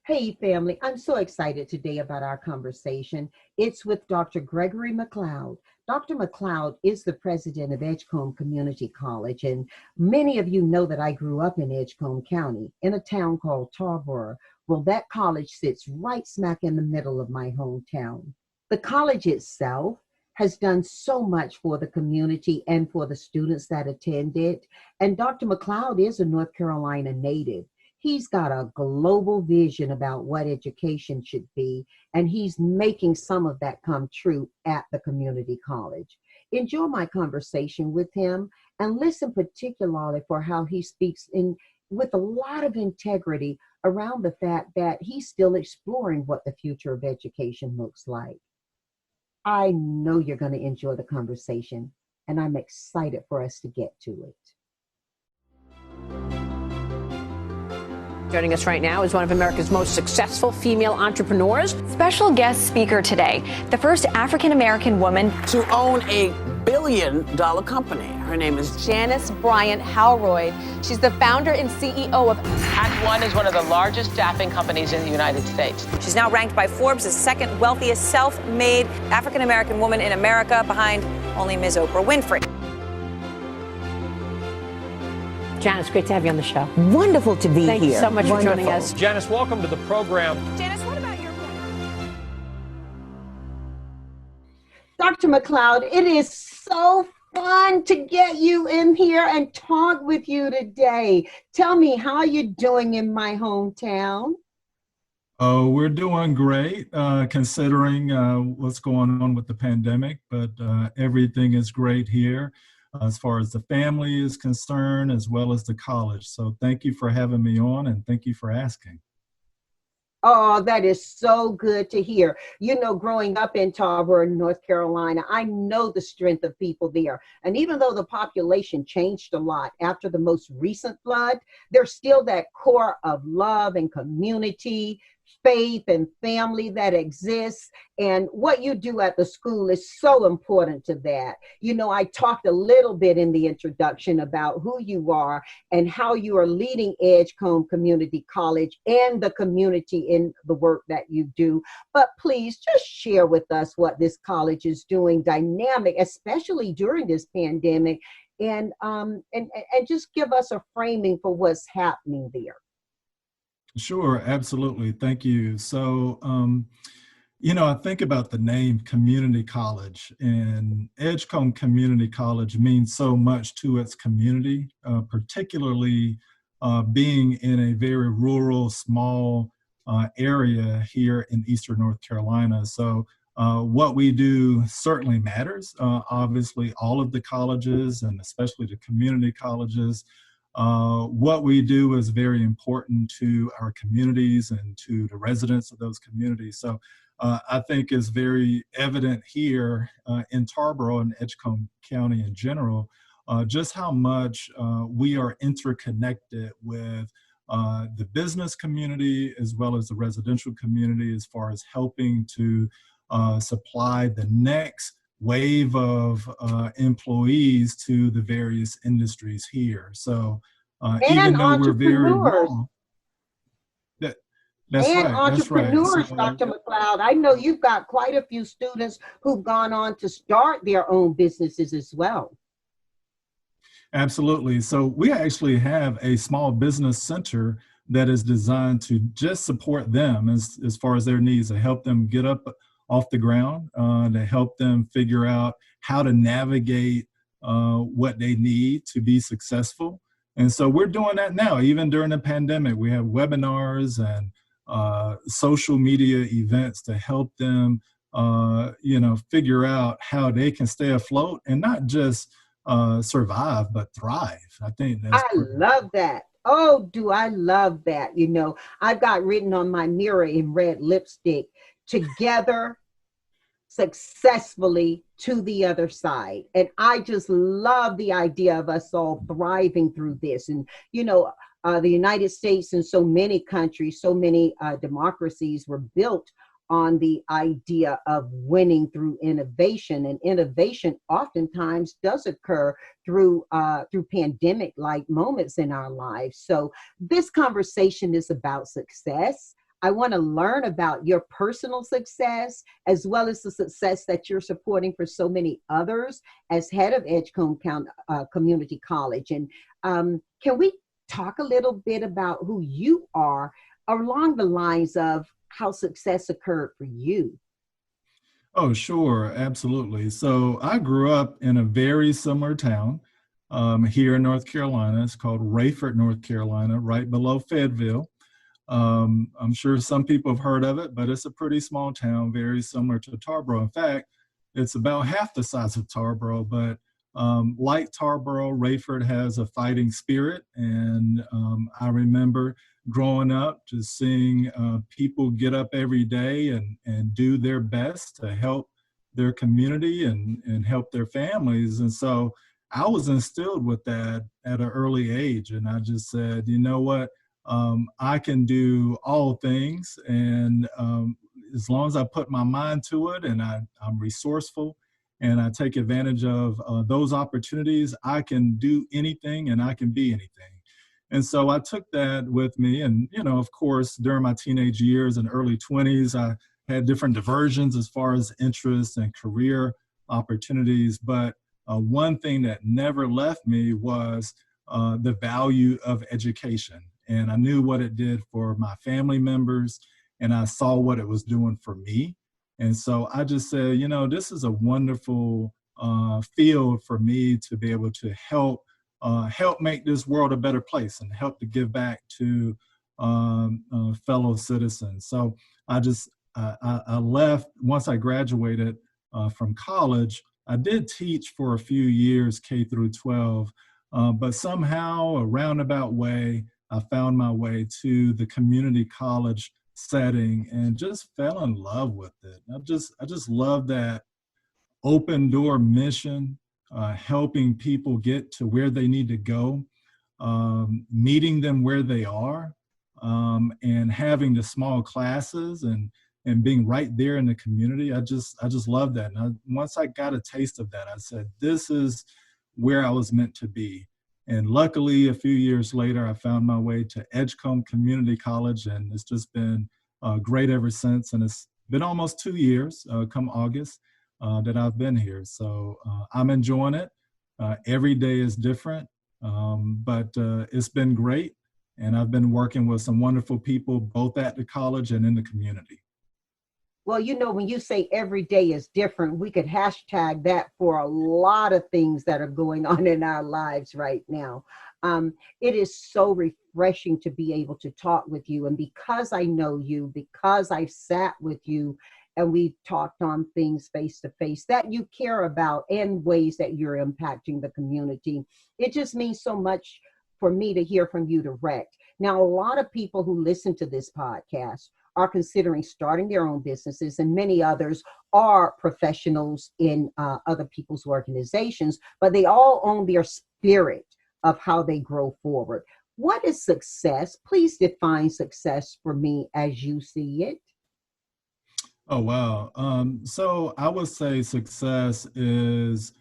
Hey, family, I'm so excited today about our conversation. It's with Dr. Gregory McLeod. Dr. McLeod is the president of Edgecombe Community College, and many of you know that I grew up in Edgecombe County in a town called Tarboro. Well, that college sits right smack in the middle of my hometown. The college itself has done so much for the community and for the students that attend it. And Dr. McLeod is a North Carolina native. He's got a global vision about what education should be, and he's making some of that come true at the community college. Enjoy my conversation with him and listen particularly for how he speaks with a lot of integrity around the fact that he's still exploring what the future of education looks like. I know you're going to enjoy the conversation, and I'm excited for us to get to it. Joining us right now is one of America's most successful female entrepreneurs. Special guest speaker today, the first African-American woman to own a billion-dollar company. Her name is Janice Bryant Howroyd. She's the founder and CEO of Act One is one of the largest staffing companies in the United States. She's now ranked by Forbes as second wealthiest self-made African-American woman in America, behind only Ms. Oprah Winfrey. Janice, great to have you on the show. Wonderful to be here. Thank you so much for joining us. Janice, welcome to the program. Janice, what about your point? Dr. McLeod, it is so fun to get you in here and talk with you today. Tell me, how you doing in my hometown? Oh, we're doing great, considering what's going on with the pandemic, but everything is great here as far as the family is concerned, as well as the college. So thank you for having me on, and thank you for asking. Oh, that is so good to hear. You know, growing up in Tarboro, North Carolina, I know the strength of people there. And even though the population changed a lot after the most recent flood, there's still that core of love and community, faith and family that exists. And what you do at the school is so important to that. You know, I talked a little bit in the introduction about who you are and how you are leading Edgecombe Community College and the community in the work that you do. But please just share with us what this college is doing dynamic, especially during this pandemic, and just give us a framing for what's happening there. Sure, absolutely. Thank you. So, you know, I think about the name community college, and Edgecombe Community College means so much to its community, particularly being in a very rural, small area here in Eastern North Carolina. So what we do certainly matters. Obviously, all of the colleges, and especially the community colleges, what we do is very important to our communities and to the residents of those communities. So I think it's very evident here in Tarboro and Edgecombe County in general, just how much we are interconnected with the business community as well as the residential community, as far as helping to supply the next wave of employees to the various industries here. So even though we're very rural, that's right. Entrepreneurs, So, Dr. McLeod, I know you've got quite a few students who've gone on to start their own businesses as well. Absolutely. So we actually have a small business center that is designed to just support them as far as their needs, to help them get up off the ground, to help them figure out how to navigate what they need to be successful. And so we're doing that now. Even during the pandemic, we have webinars and social media events to help them, you know, figure out how they can stay afloat and not just survive, but thrive. I think that's love that. Oh, do I love that. You know, I've got written on my mirror in red lipstick, together, successfully, to the other side. And I just love the idea of us all thriving through this. And, you know, the United States and so many countries, so many democracies were built on the idea of winning through innovation, and innovation oftentimes does occur through pandemic-like moments in our lives. So this conversation is about success. I want to learn about your personal success as well as the success that you're supporting for so many others as head of Edgecombe Community College. And can we talk a little bit about who you are along the lines of how success occurred for you? Oh, sure, absolutely. So I grew up in a very similar town here in North Carolina. It's called Raeford, North Carolina, right below Fayetteville. I'm sure some people have heard of it, but it's a pretty small town, very similar to Tarboro. In fact, it's about half the size of Tarboro, but like Tarboro, Raeford has a fighting spirit. And I remember growing up just seeing people get up every day and do their best to help their community and help their families. And so I was instilled with that at an early age. And I just said, you know what? I can do all things, and as long as I put my mind to it and I'm resourceful and I take advantage of those opportunities, I can do anything and I can be anything. And so I took that with me. And, you know, of course, during my teenage years and early 20s, I had different diversions as far as interests and career opportunities. But one thing that never left me was the value of education. And I knew what it did for my family members, and I saw what it was doing for me. And so I just said, you know, this is a wonderful field for me to be able to help make this world a better place and help to give back to fellow citizens. So I left once I graduated from college. I did teach for a few years, K through 12, but somehow, a roundabout way, I found my way to the community college setting and just fell in love with it. I just love that open door mission, helping people get to where they need to go, meeting them where they are, and having the small classes and being right there in the community. I just love that. And once I got a taste of that, I said, this is where I was meant to be. And luckily, a few years later, I found my way to Edgecombe Community College, and it's just been great ever since. And it's been almost 2 years, come August, that I've been here. So I'm enjoying it. Every day is different, but it's been great. And I've been working with some wonderful people, both at the college and in the community. Well, you know, when you say every day is different, we could hashtag that for a lot of things that are going on in our lives right now. It is so refreshing to be able to talk with you. And because I know you, because I've sat with you and we've talked on things face to face that you care about and ways that you're impacting the community, it just means so much for me to hear from you direct. Now, a lot of people who listen to this podcast are considering starting their own businesses, and many others are professionals in other people's organizations, but they all own their spirit of how they grow forward. What is success? Please define success for me as you see it. Oh, wow. So I would say success is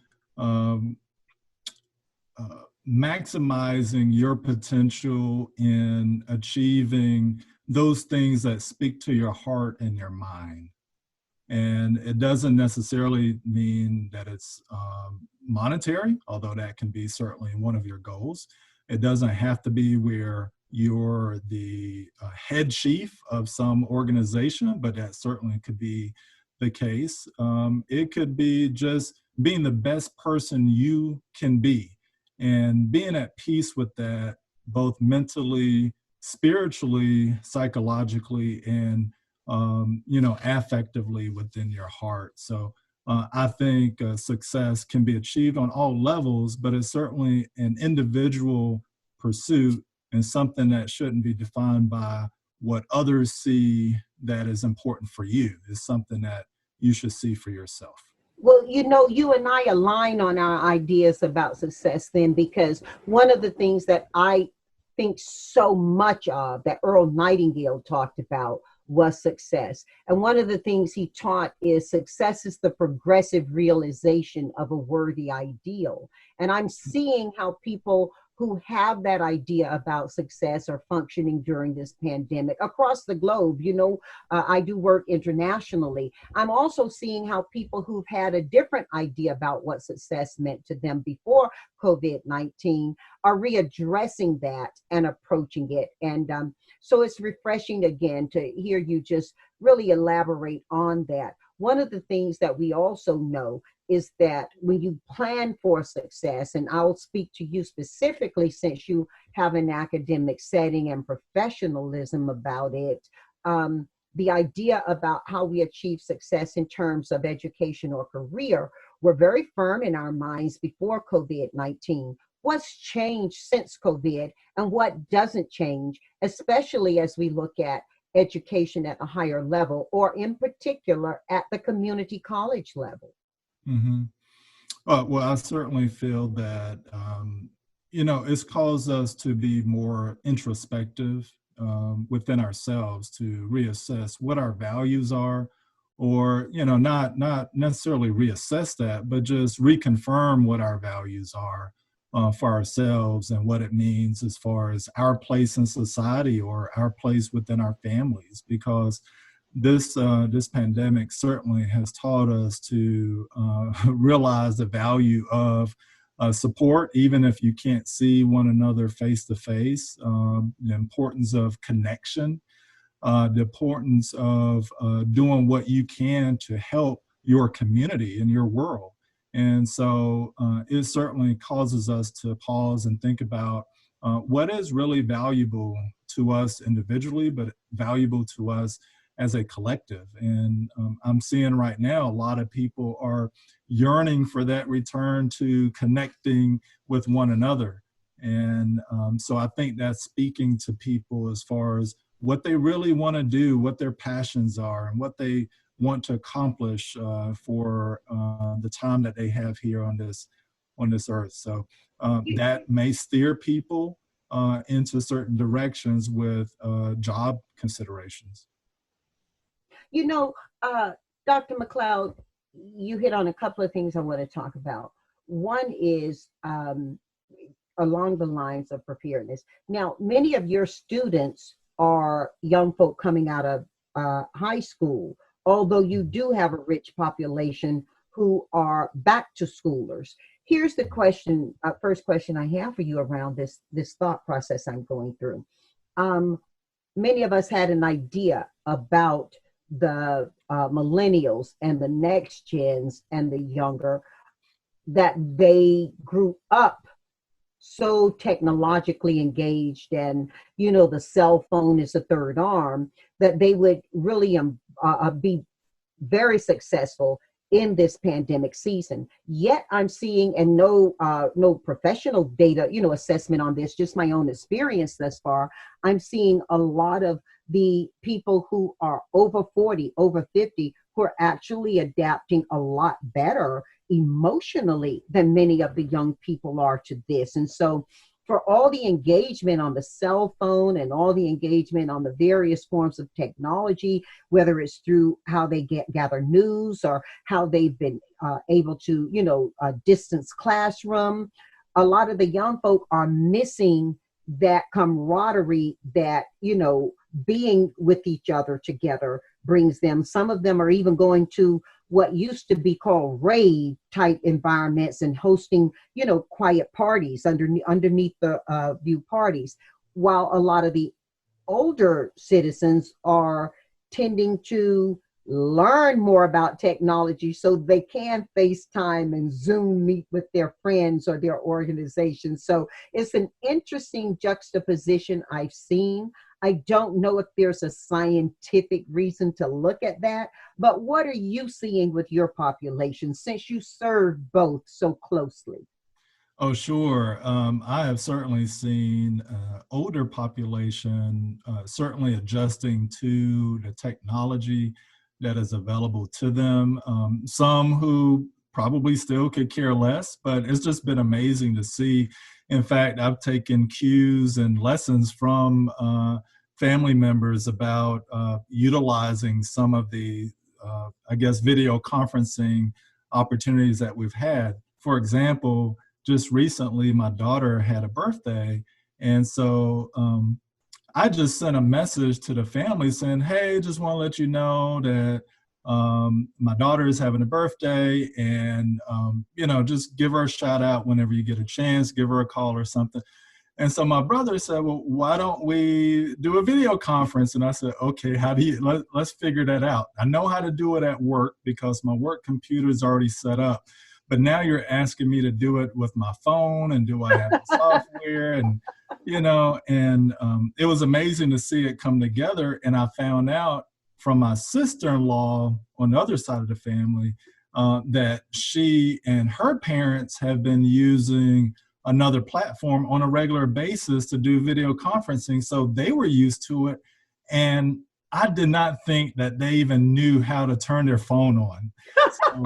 maximizing your potential in achieving those things that speak to your heart and your mind. And it doesn't necessarily mean that it's monetary, although that can be certainly one of your goals. It doesn't have to be where you're the head chief of some organization, but that certainly could be the case. It could be just being the best person you can be and being at peace with that, both mentally, spiritually, psychologically, and affectively within your heart. So I think success can be achieved on all levels, but it's certainly an individual pursuit and something that shouldn't be defined by what others see that is important for you. It's something that you should see for yourself. Well, you know, you and I align on our ideas about success then, because one of the things that I think so much of that Earl Nightingale talked about was success. And one of the things he taught is success is the progressive realization of a worthy ideal. And I'm seeing how people who have that idea about success or functioning during this pandemic across the globe. I do work internationally. I'm also seeing how people who've had a different idea about what success meant to them before COVID-19 are readdressing that and approaching it. And so it's refreshing again to hear you just really elaborate on that. One of the things that we also know is that when you plan for success, and I'll speak to you specifically since you have an academic setting and professionalism about it, the idea about how we achieve success in terms of education or career were very firm in our minds before COVID-19. What's changed since COVID and what doesn't change, especially as we look at education at a higher level, or in particular at the community college level? Mm-hmm. Well, I certainly feel that, it's caused us to be more introspective within ourselves, to reassess what our values are, or, not necessarily reassess that, but just reconfirm what our values are for ourselves and what it means as far as our place in society or our place within our families, because this pandemic certainly has taught us to realize the value of support, even if you can't see one another face to face, the importance of connection, the importance of doing what you can to help your community and your world. And so it certainly causes us to pause and think about what is really valuable to us individually, but valuable to us as a collective. And I'm seeing right now a lot of people are yearning for that return to connecting with one another. And so I think that's speaking to people as far as what they really want to do, what their passions are, and what they want to accomplish for the time that they have here on this earth. So that may steer people into certain directions with job considerations. Dr. McLeod, you hit on a couple of things I want to talk about. One is along the lines of preparedness. Now, many of your students are young folk coming out of high school, although you do have a rich population who are back to schoolers. Here's the question, first question I have for you around this thought process I'm going through. Many of us had an idea about the millennials and the next gens and the younger, that they grew up so technologically engaged, and the cell phone is a third arm, that they would really be very successful in this pandemic season. Yet I'm seeing, and no professional data, assessment on this, just my own experience thus far, I'm seeing a lot of the people who are over 40, over 50, who are actually adapting a lot better emotionally than many of the young people are to this. And so for all the engagement on the cell phone and all the engagement on the various forms of technology, whether it's through how they gather news or how they've been able to, distance classroom, a lot of the young folk are missing that camaraderie that, being with each other together brings them. Some of them are even going to what used to be called rave type environments and hosting, quiet parties underneath the view parties, while a lot of the older citizens are tending to learn more about technology so they can FaceTime and Zoom meet with their friends or their organizations. So it's an interesting juxtaposition I've seen. I don't know if there's a scientific reason to look at that, but what are you seeing with your population since you serve both so closely? Oh, sure. I have certainly seen older population certainly adjusting to the technology that is available to them. Some who probably still could care less, but it's just been amazing to see. In fact, I've taken cues and lessons from family members about utilizing some of the, video conferencing opportunities that we've had. For example, just recently my daughter had a birthday. And so I just sent a message to the family saying, hey, just want to let you know that my daughter is having a birthday, and, just give her a shout out whenever you get a chance, give her a call or something. And so my brother said, well, why don't we do a video conference? And I said, okay, let's figure that out. I know how to do it at work because my work computer is already set up. But now you're asking me to do it with my phone, and do I have the software? And, it was amazing to see it come together. And I found out from my sister-in-law on the other side of the family that she and her parents have been using another platform on a regular basis to do video conferencing. So they were used to it. And I did not think that they even knew how to turn their phone on. So,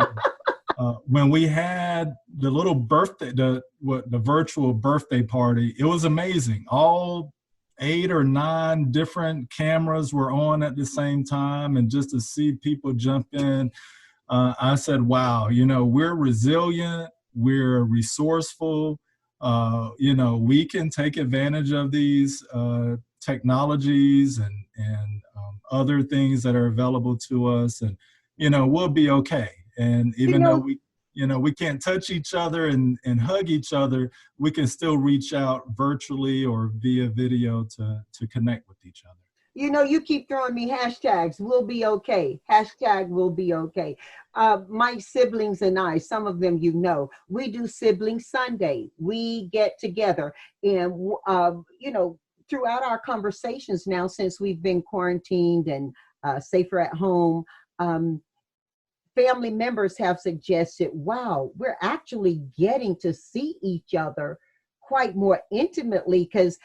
when we had the little birthday, the virtual birthday party, it was amazing. All 8 or 9 different cameras were on at the same time, and just to see people jump in, I said, wow, we're resilient, we're resourceful, we can take advantage of these technologies and other things that are available to us, and we'll be okay. And even though we can't touch each other and hug each other, we can still reach out virtually or via video to connect with each other. You keep throwing me hashtags. We'll be okay. Hashtag we'll be okay. My siblings and I, some of them we do Sibling Sunday. We get together, and throughout our conversations now, since we've been quarantined and safer at home, family members have suggested, wow, we're actually getting to see each other quite more intimately, because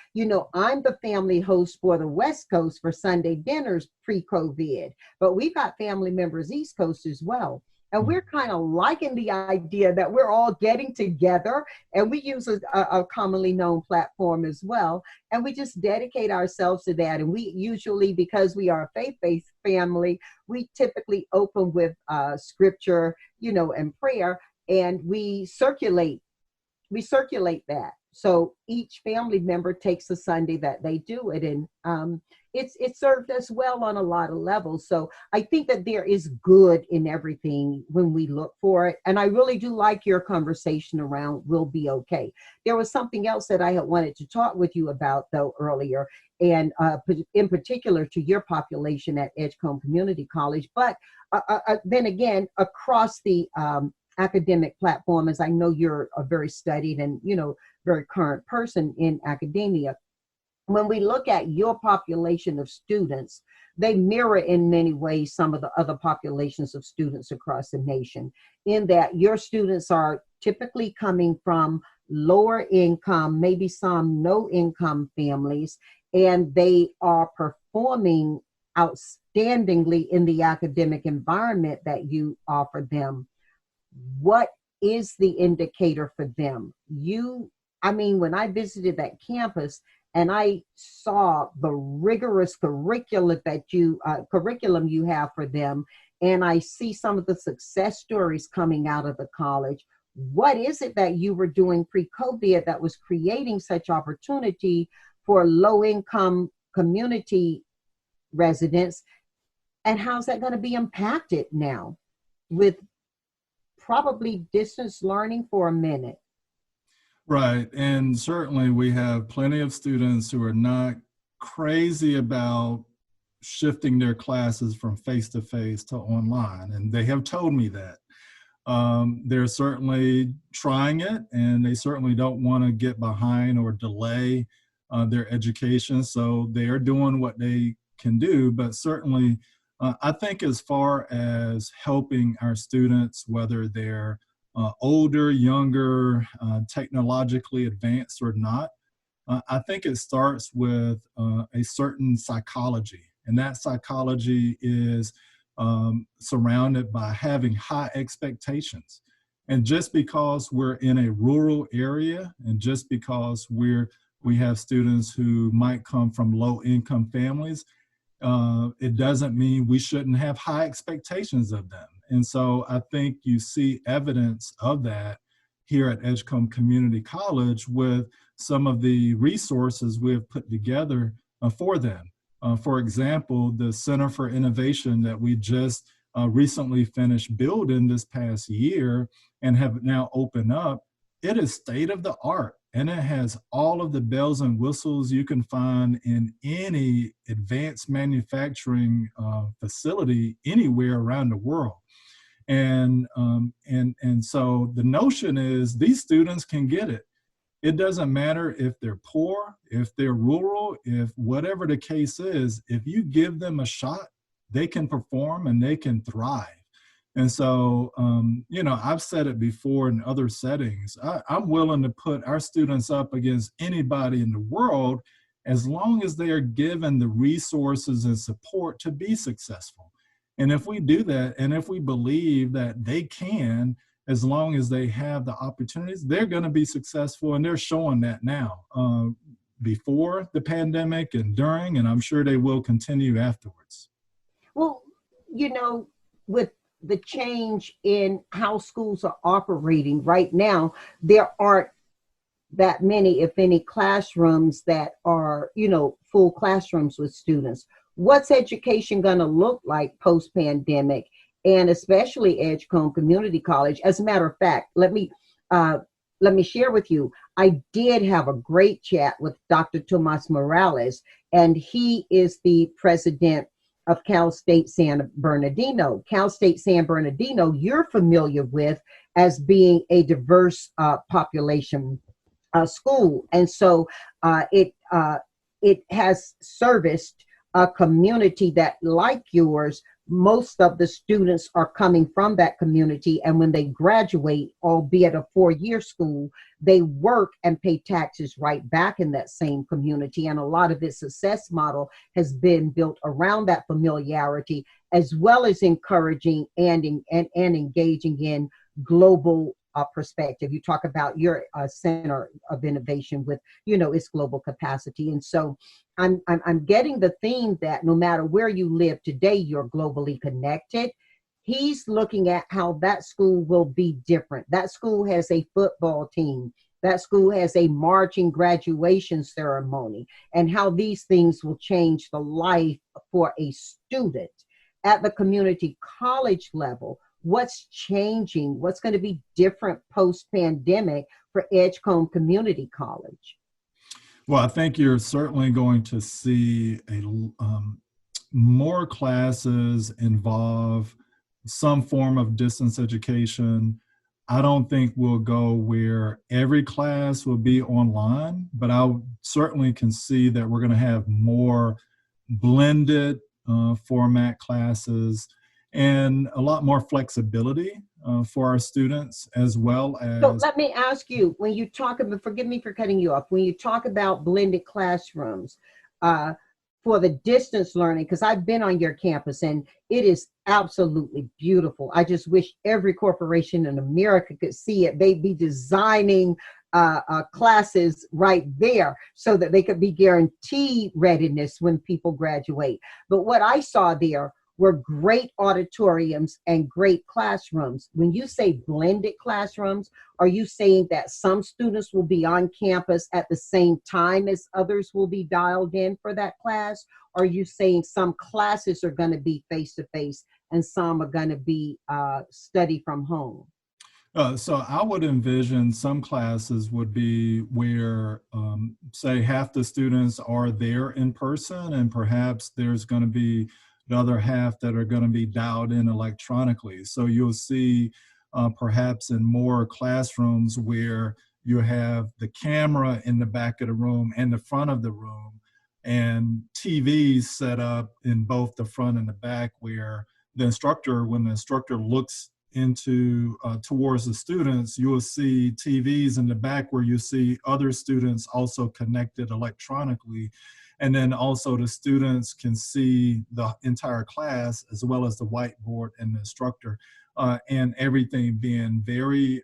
I'm the family host for the West Coast for Sunday dinners pre-COVID, but we've got family members East Coast as well. And we're kind of liking the idea that we're all getting together, and we use a commonly known platform as well. And we just dedicate ourselves to that. And we usually, because we are a faith-based family, we typically open with scripture, and prayer, and we circulate that. So each family member takes a Sunday that they do it, and it's served us well on a lot of levels. So I think that there is good in everything when we look for it. And I really do like your conversation around we'll be okay. There was something else that I had wanted to talk with you about, though, earlier, and in particular to your population at Edgecombe Community College, but then again, across the academic platform, as I know you're a very studied and, very current person in academia. When we look at your population of students, they mirror in many ways some of the other populations of students across the nation, in that your students are typically coming from lower income, maybe some no income families, and they are performing outstandingly in the academic environment that you offer them. What is the indicator for them? When I visited that campus and I saw the rigorous curriculum you have for them, and I see some of the success stories coming out of the college, what is it that you were doing pre-COVID that was creating such opportunity for low-income community residents, and how's that going to be impacted now with probably distance learning for a minute? Right. And certainly we have plenty of students who are not crazy about shifting their classes from face-to-face to online. And they have told me that. They're certainly trying it, and they certainly don't want to get behind or delay their education. So they are doing what they can do. But certainly, I think as far as helping our students, whether they're older, younger, technologically advanced or not, I think it starts with a certain psychology. And that psychology is surrounded by having high expectations. And just because we're in a rural area, and just because we have students who might come from low income families, it doesn't mean we shouldn't have high expectations of them. And so I think you see evidence of that here at Edgecombe Community College with some of the resources we have put together for them. For example, the Center for Innovation that we just recently finished building this past year and have now opened up, it is state of the art, and it has all of the bells and whistles you can find in any advanced manufacturing facility anywhere around the world. And so the notion is these students can get it. It doesn't matter if they're poor, if they're rural, if whatever the case is, if you give them a shot, they can perform and they can thrive. And so, you know, I've said it before in other settings, I'm willing to put our students up against anybody in the world as long as they are given the resources and support to be successful. And if we do that, and if we believe that they can, as long as they have the opportunities, they're going to be successful, and they're showing that now, before the pandemic and during, and I'm sure they will continue afterwards. Well, you know, with the change in how schools are operating right now, there aren't that many, if any, classrooms that are, you know, full classrooms with students. What's education going to look like post-pandemic, and especially Edgecombe Community College? As a matter of fact, let me share with you, I did have a great chat with Dr. Tomas Morales, and he is the president of Cal State San Bernardino. Cal State San Bernardino, you're familiar with as being a diverse population school. And so it has serviced a community that, like yours, most of the students are coming from that community. And when they graduate, albeit a 4-year school, they work and pay taxes right back in that same community. And a lot of its success model has been built around that familiarity, as well as encouraging and engaging in global perspective. You talk about your center of innovation with, you know, its global capacity. And so I'm getting the theme that no matter where you live today, you're globally connected. He's looking at how that school will be different. That school has a football team. That school has a marching graduation ceremony, and how these things will change the life for a student. At the community college level, what's changing? What's going to be different post-pandemic for Edgecombe Community College? Well, I think you're certainly going to see more classes involve some form of distance education. I don't think we'll go where every class will be online, but I certainly can see that we're going to have more blended format classes and a lot more flexibility for our students, as well as... So let me ask you, when you talk about, forgive me for cutting you off, when you talk about blended classrooms for the distance learning, because I've been on your campus and it is absolutely beautiful. I just wish every corporation in America could see it. They'd be designing classes right there so that they could be guaranteed readiness when people graduate. But what I saw there were great auditoriums and great classrooms. When you say blended classrooms, are you saying that some students will be on campus at the same time as others will be dialed in for that class? Or are you saying some classes are going to be face-to-face and some are going to be study from home? So I would envision some classes would be where, say, half the students are there in person, and perhaps there's going to be the other half that are going to be dialed in electronically. So you'll see perhaps in more classrooms where you have the camera in the back of the room and the front of the room, and TVs set up in both the front and the back, where the instructor, when the instructor looks into towards the students, you will see TVs in the back where you see other students also connected electronically. And then also the students can see the entire class as well as the whiteboard and the instructor, and everything being very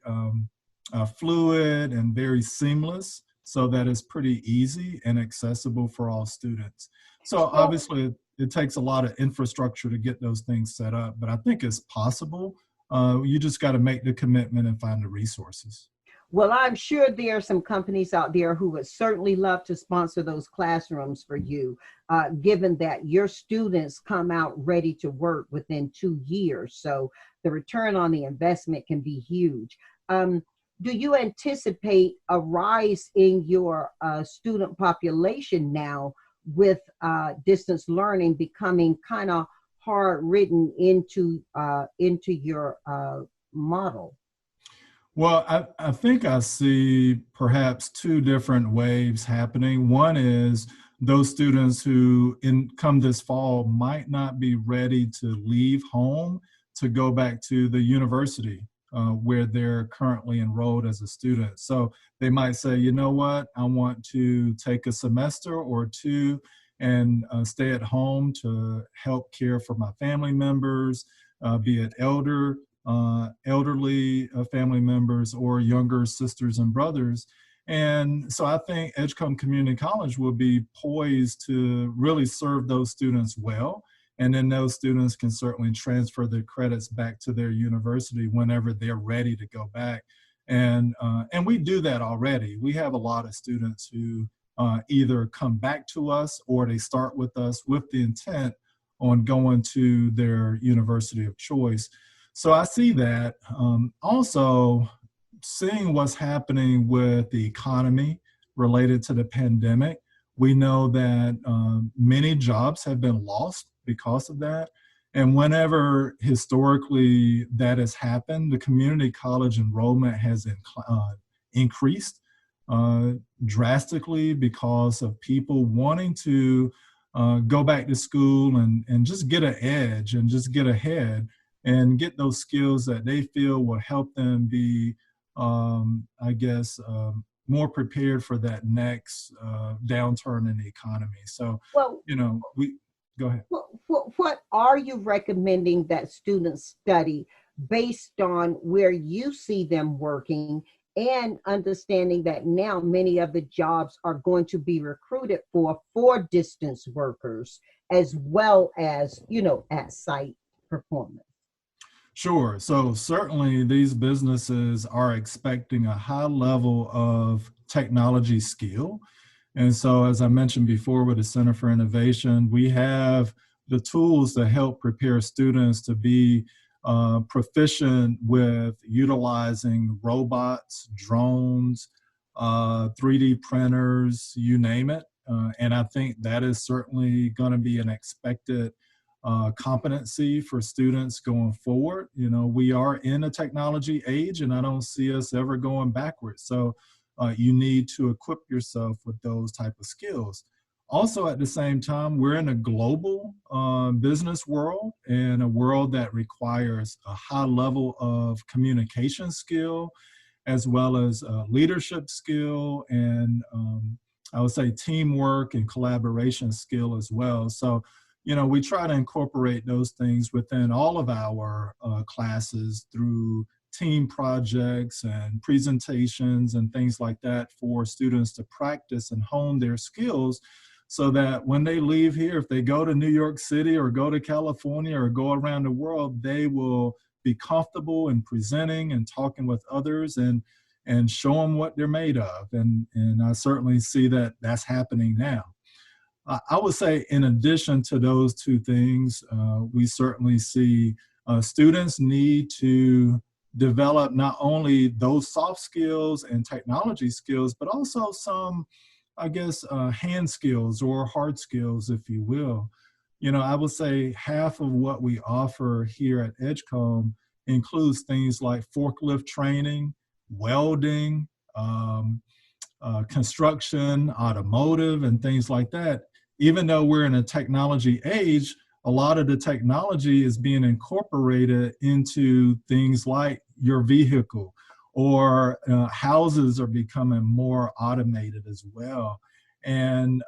fluid and very seamless, so that it's pretty easy and accessible for all students. So obviously it takes a lot of infrastructure to get those things set up, but I think it's possible. You just got to make the commitment and find the resources. Well, I'm sure there are some companies out there who would certainly love to sponsor those classrooms for you, given that your students come out ready to work within 2 years. So the return on the investment can be huge. Do you anticipate a rise in your student population now with distance learning becoming kind of hard written into your model? Well, I think I see perhaps two different waves happening. One is those students who come this fall might not be ready to leave home to go back to the university where they're currently enrolled as a student. So they might say, you know what, I want to take a semester or two and stay at home to help care for my family members, be it elderly family members or younger sisters and brothers. And so I think Edgecombe Community College will be poised to really serve those students well. And then those students can certainly transfer their credits back to their university whenever they're ready to go back. And we do that already. We have a lot of students who either come back to us or they start with us with the intent on going to their university of choice. So I see that. Also, seeing what's happening with the economy related to the pandemic, we know that many jobs have been lost because of that. And whenever historically that has happened, the community college enrollment has increased drastically because of people wanting to go back to school and just get an edge and just get ahead and get those skills that they feel will help them be, more prepared for that next downturn in the economy. So, well, go ahead. What are you recommending that students study based on where you see them working and understanding that now many of the jobs are going to be recruited for distance workers as well as, at site performance? Sure. So certainly these businesses are expecting a high level of technology skill. And so, as I mentioned before with the Center for Innovation, we have the tools to help prepare students to be proficient with utilizing robots, drones, 3D printers, you name it. And I think that is certainly going to be an expected competency for students going forward. We are in a technology age, and I don't see us ever going backwards. So you need to equip yourself with those type of skills. Also, at the same time, we're in a global business world and a world that requires a high level of communication skill, as well as leadership skill, and I would say teamwork and collaboration skill as well. So, we try to incorporate those things within all of our classes through team projects and presentations and things like that for students to practice and hone their skills so that when they leave here, if they go to New York City or go to California or go around the world, they will be comfortable in presenting and talking with others and show them what they're made of. And I certainly see that that's happening now. I would say in addition to those two things, we certainly see students need to develop not only those soft skills and technology skills, but also some, hand skills or hard skills, if you will. I would say half of what we offer here at Edgecombe includes things like forklift training, welding, construction, automotive, and things like that. Even though we're in a technology age, a lot of the technology is being incorporated into things like your vehicle, or houses are becoming more automated as well. And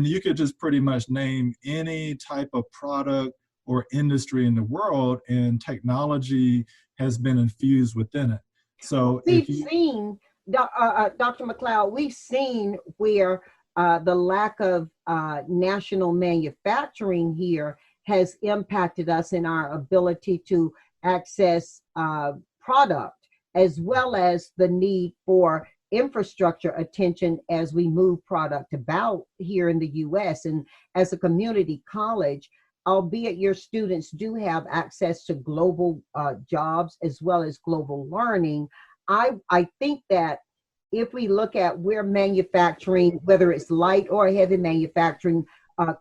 you could just pretty much name any type of product or industry in the world, and technology has been infused within it. So we've seen, Dr. McLeod, we've seen where the lack of national manufacturing here has impacted us in our ability to access product. as well as the need for infrastructure attention as we move product about here in the U.S. And as a community college, albeit your students do have access to global jobs as well as global learning, I think that if we look at where manufacturing, whether it's light or heavy manufacturing,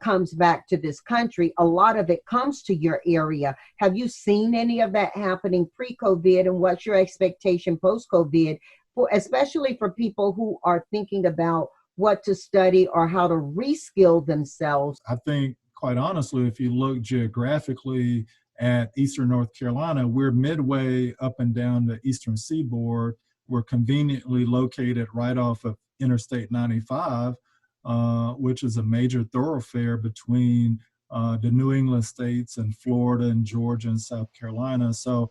comes back to this country, a lot of it comes to your area. Have you seen any of that happening pre-COVID, and what's your expectation post-COVID, especially for people who are thinking about what to study or how to reskill themselves? I think, quite honestly, if you look geographically at Eastern North Carolina, we're midway up and down the Eastern Seaboard. We're conveniently located right off of Interstate 95, which is a major thoroughfare between the New England states and Florida and Georgia and South Carolina. So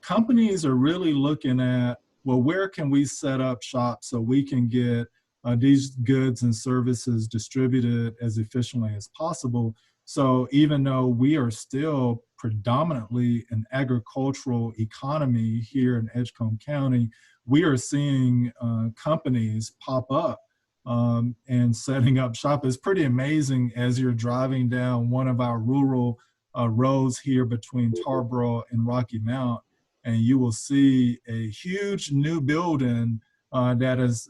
companies are really looking at, well, where can we set up shop so we can get these goods and services distributed as efficiently as possible? So even though we are still predominantly an agricultural economy here in Edgecombe County, we are seeing companies pop up and setting up shop. It's pretty amazing as you're driving down one of our rural roads here between Tarboro and Rocky Mount, and you will see a huge new building that has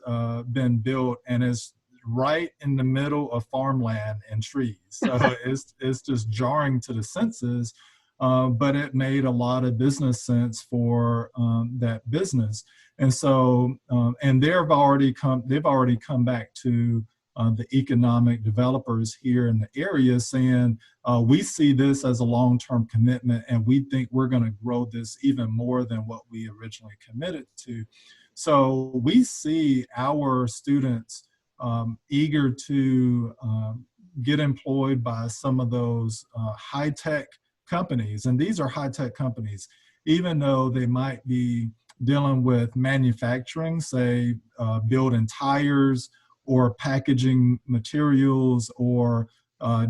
been built and is right in the middle of farmland and trees. So it's just jarring to the senses, but it made a lot of business sense for that business. And so, and they've already come back to the economic developers here in the area saying, we see this as a long-term commitment, and we think we're going to grow this even more than what we originally committed to. So we see our students eager to get employed by some of those high-tech companies. And these are high-tech companies, even though they might be dealing with manufacturing, say building tires or packaging materials or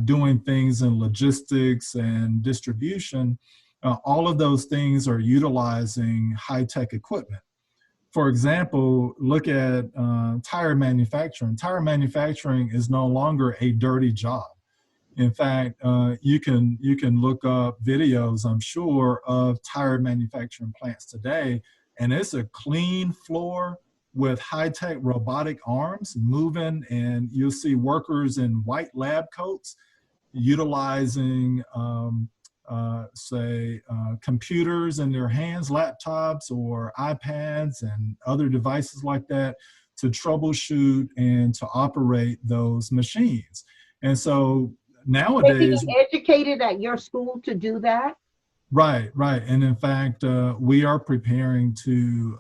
doing things in logistics and distribution. All of those things are utilizing high-tech equipment. For example, look at tire manufacturing. Tire manufacturing is no longer a dirty job. In fact, you can look up videos, I'm sure, of tire manufacturing plants today, and it's a clean floor with high-tech robotic arms moving, and you'll see workers in white lab coats utilizing computers in their hands, laptops or iPads and other devices like that to troubleshoot and to operate those machines. And so nowadays— Being educated at your school to do that? Right. And in fact, we are preparing to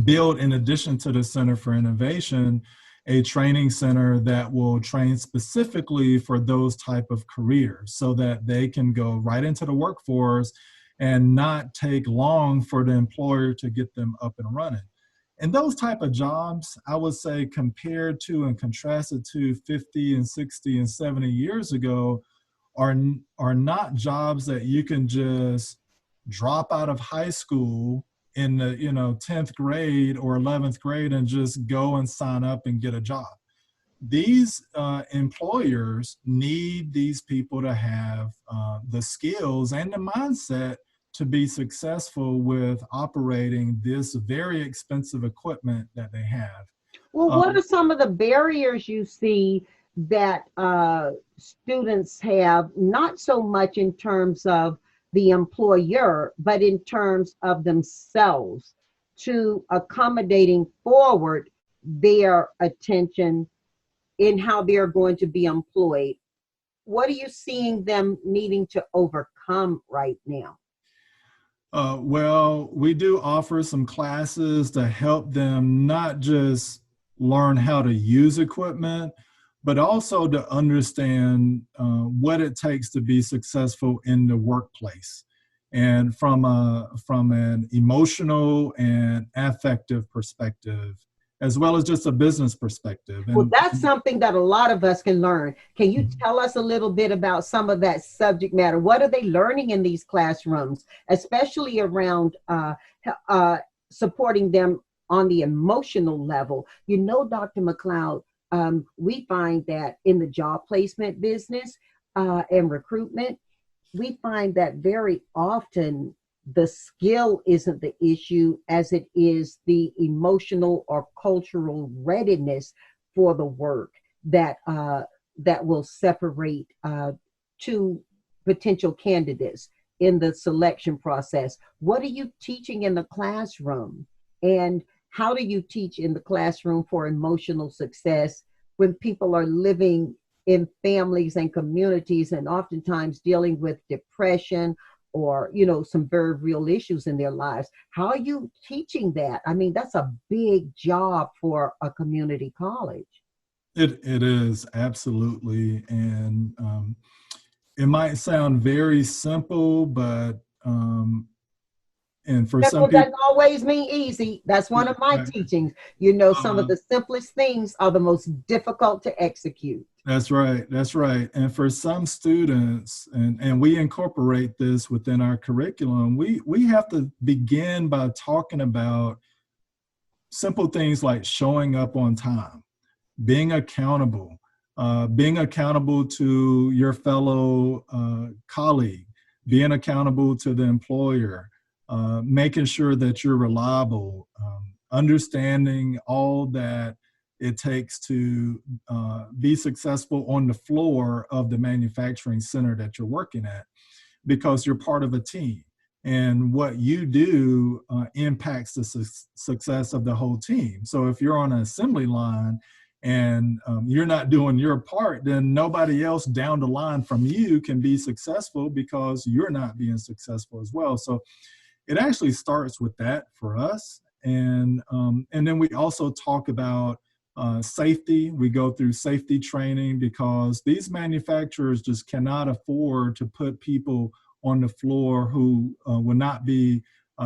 build, in addition to the Center for Innovation, a training center that will train specifically for those type of careers so that they can go right into the workforce and not take long for the employer to get them up and running. And those type of jobs, I would say, compared to and contrasted to 50 and 60 and 70 years ago, are not jobs that you can just drop out of high school in the 10th grade or 11th grade and just go and sign up and get a job. These employers need these people to have the skills and the mindset to be successful with operating this very expensive equipment that they have. Well, what are some of the barriers you see that students have, not so much in terms of the employer, but in terms of themselves, to accommodating forward their attention in how they're going to be employed? What are you seeing them needing to overcome right now? Well, we do offer some classes to help them not just learn how to use equipment, but also to understand what it takes to be successful in the workplace. And from an emotional and affective perspective, as well as just a business perspective. Well, that's something that a lot of us can learn. Can you tell us a little bit about some of that subject matter? What are they learning in these classrooms, especially around supporting them on the emotional level? You know, Dr. McLeod, we find that in the job placement business and recruitment, we find that very often the skill isn't the issue as it is the emotional or cultural readiness for the work that will separate two potential candidates in the selection process. What are you teaching in the classroom? And how do you teach in the classroom for emotional success when people are living in families and communities and oftentimes dealing with depression or, you know, some very real issues in their lives? How are you teaching that? I mean, that's a big job for a community college. It is, absolutely. And it might sound very simple, but and for some people, doesn't always mean easy. That's one of my teachings. You know, some of the simplest things are the most difficult to execute. That's right. That's right. And for some students, and we incorporate this within our curriculum, we have to begin by talking about simple things like showing up on time, being accountable to your fellow colleague, being accountable to the employer, making sure that you're reliable, understanding all that it takes to be successful on the floor of the manufacturing center that you're working at, because you're part of a team. And what you do impacts the success of the whole team. So if you're on an assembly line and you're not doing your part, then nobody else down the line from you can be successful because you're not being successful as well. So it actually starts with that for us. And then we also talk about safety. We go through safety training because these manufacturers just cannot afford to put people on the floor who will not be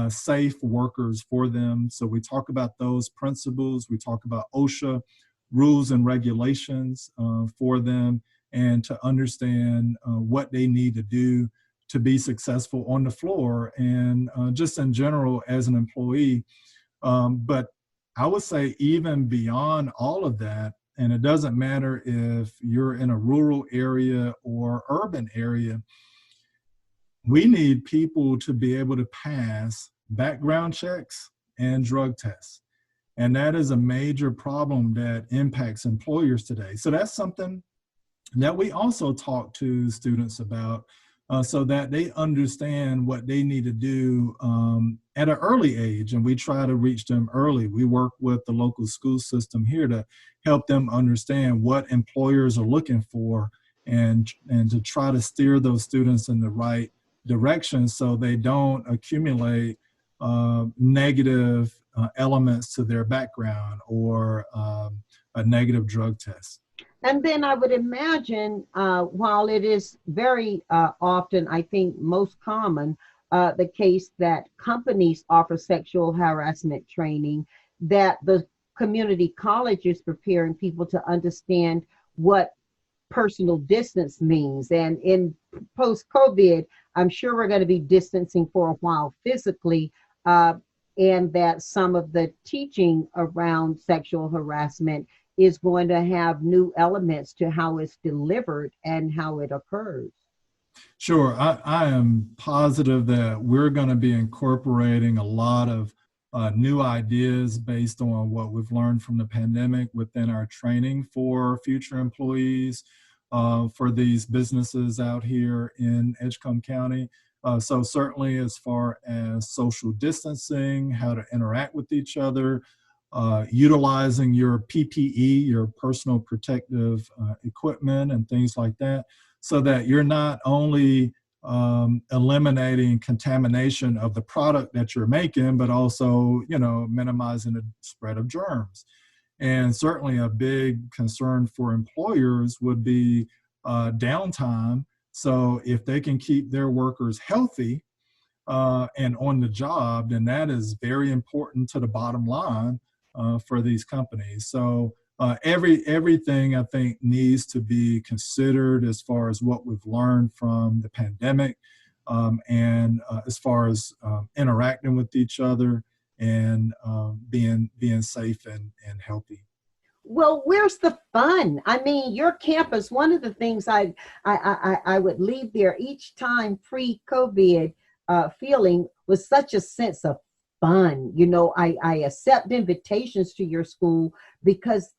safe workers for them. So we talk about those principles. We talk about OSHA rules and regulations for them, and to understand what they need to do to be successful on the floor and just in general as an employee. But I would say even beyond all of that, and it doesn't matter if you're in a rural area or urban area, we need people to be able to pass background checks and drug tests. And that is a major problem that impacts employers today. So that's something that we also talk to students about so that they understand what they need to do at an early age. And we try to reach them early. We work with the local school system here to help them understand what employers are looking for and to try to steer those students in the right direction so they don't accumulate negative elements to their background or a negative drug test. And then I would imagine, while it is very often, I think most common, the case that companies offer sexual harassment training, that the community college is preparing people to understand what personal distance means. And in post-COVID, I'm sure we're going to be distancing for a while physically, and that some of the teaching around sexual harassment is going to have new elements to how it's delivered and how it occurs. Sure. I am positive that we're going to be incorporating a lot of new ideas based on what we've learned from the pandemic within our training for future employees for these businesses out here in Edgecombe County. So certainly as far as social distancing, how to interact with each other, utilizing your PPE, your personal protective equipment and things like that, so that you're not only eliminating contamination of the product that you're making, but also, you know, minimizing the spread of germs. And certainly a big concern for employers would be downtime. So if they can keep their workers healthy and on the job, then that is very important to the bottom line for these companies. So everything I think needs to be considered as far as what we've learned from the pandemic, and as far as interacting with each other and being safe and healthy. Well, where's the fun? I mean, your campus, one of the things I would leave there each time pre-COVID feeling was such a sense of fun. You know, I accept invitations to your school because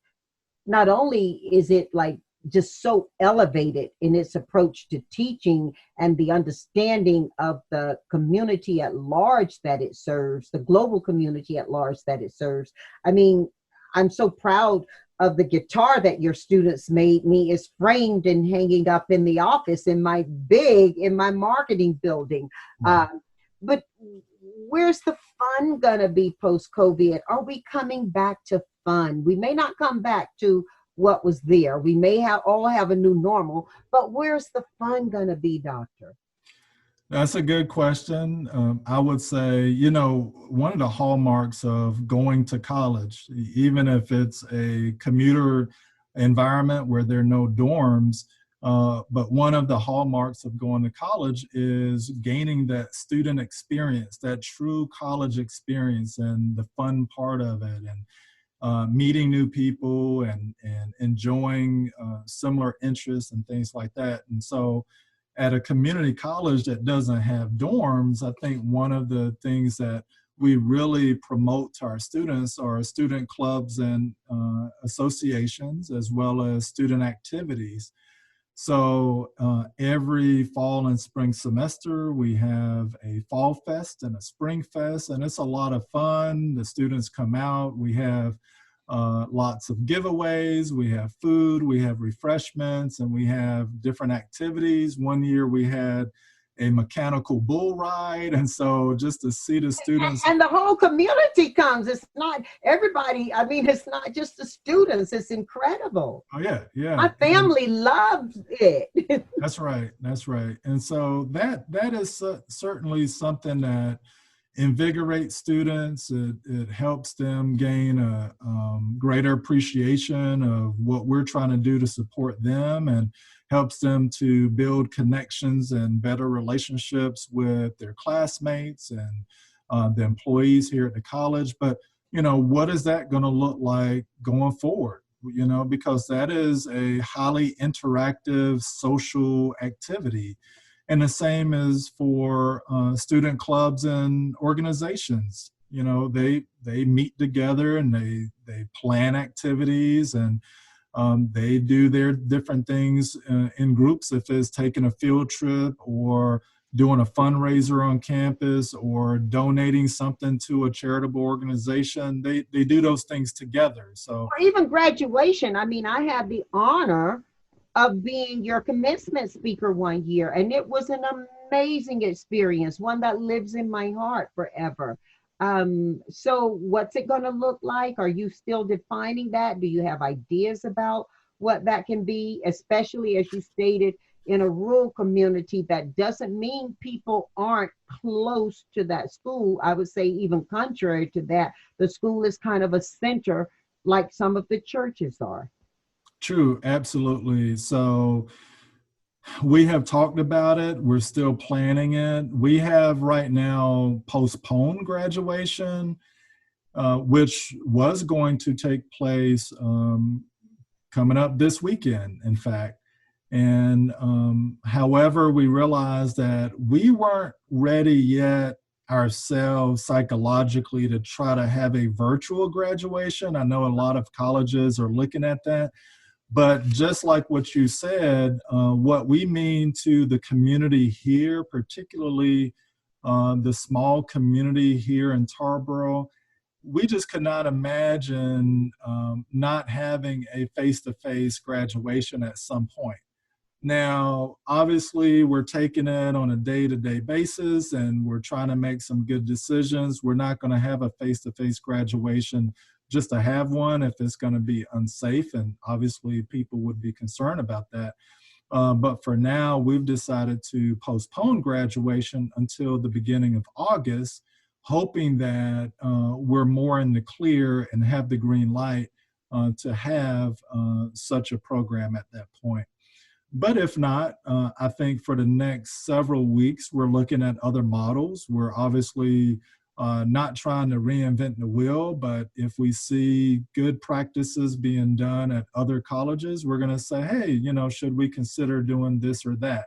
not only is it like just so elevated in its approach to teaching and the understanding of the community at large that it serves, the global community at large that it serves. I mean, I'm so proud of the guitar that your students made me. Is framed and hanging up in the office in my marketing building. But where's the fun gonna be post-COVID? Are we coming back to fun? We may not come back to what was there. We may all have a new normal, but where's the fun gonna be, Doctor? That's a good question. I would say, you know, one of the hallmarks of going to college, even if it's a commuter environment where there are no dorms, but one of the hallmarks of going to college is gaining that student experience, that true college experience, and the fun part of it, and meeting new people and enjoying similar interests and things like that. And so at a community college that doesn't have dorms, I think one of the things that we really promote to our students are student clubs and associations, as well as student activities. So every fall and spring semester, we have a fall fest and a spring fest, and it's a lot of fun. The students come out. We have lots of giveaways, we have food, we have refreshments, and we have different activities. One year we had a mechanical bull ride, and so just to see the students. And the whole community comes. It's not everybody, I mean, it's not just the students, it's incredible. Oh yeah, yeah. My family loves it. That's right, that's right. And so that is certainly something that invigorates students. It helps them gain a greater appreciation of what we're trying to do to support them, and helps them to build connections and better relationships with their classmates and the employees here at the college. But, you know, what is that going to look like going forward? You know, because that is a highly interactive social activity. And the same is for student clubs and organizations. You know, they meet together and they plan activities, and they do their different things in groups. If it's taking a field trip or doing a fundraiser on campus or donating something to a charitable organization, they do those things together. So, or even graduation. I mean, I had the honor of being your commencement speaker one year, and it was an amazing experience, one that lives in my heart forever. So what's it going to look like? Are you still defining that? Do you have ideas about what that can be, especially as you stated, in a rural community? That doesn't mean people aren't close to that school. I would say even contrary to that, the school is kind of a center like some of the churches are. True, absolutely. So we have talked about it. We're still planning it. We have right now postponed graduation, which was going to take place coming up this weekend, in fact. And however, we realized that we weren't ready yet ourselves psychologically to try to have a virtual graduation. I know a lot of colleges are looking at that. But just like what you said, what we mean to the community here, particularly the small community here in Tarboro, we just could not imagine not having a face-to-face graduation at some point. Now, obviously, we're taking it on a day-to-day basis, and we're trying to make some good decisions. We're not going to have a face-to-face graduation just to have one if it's going to be unsafe, and obviously people would be concerned about that. But for now, we've decided to postpone graduation until the beginning of August, hoping that we're more in the clear and have the green light to have such a program at that point. But if not, I think for the next several weeks, we're looking at other models. We're obviously not trying to reinvent the wheel, but if we see good practices being done at other colleges, we're going to say, hey, you know, should we consider doing this or that?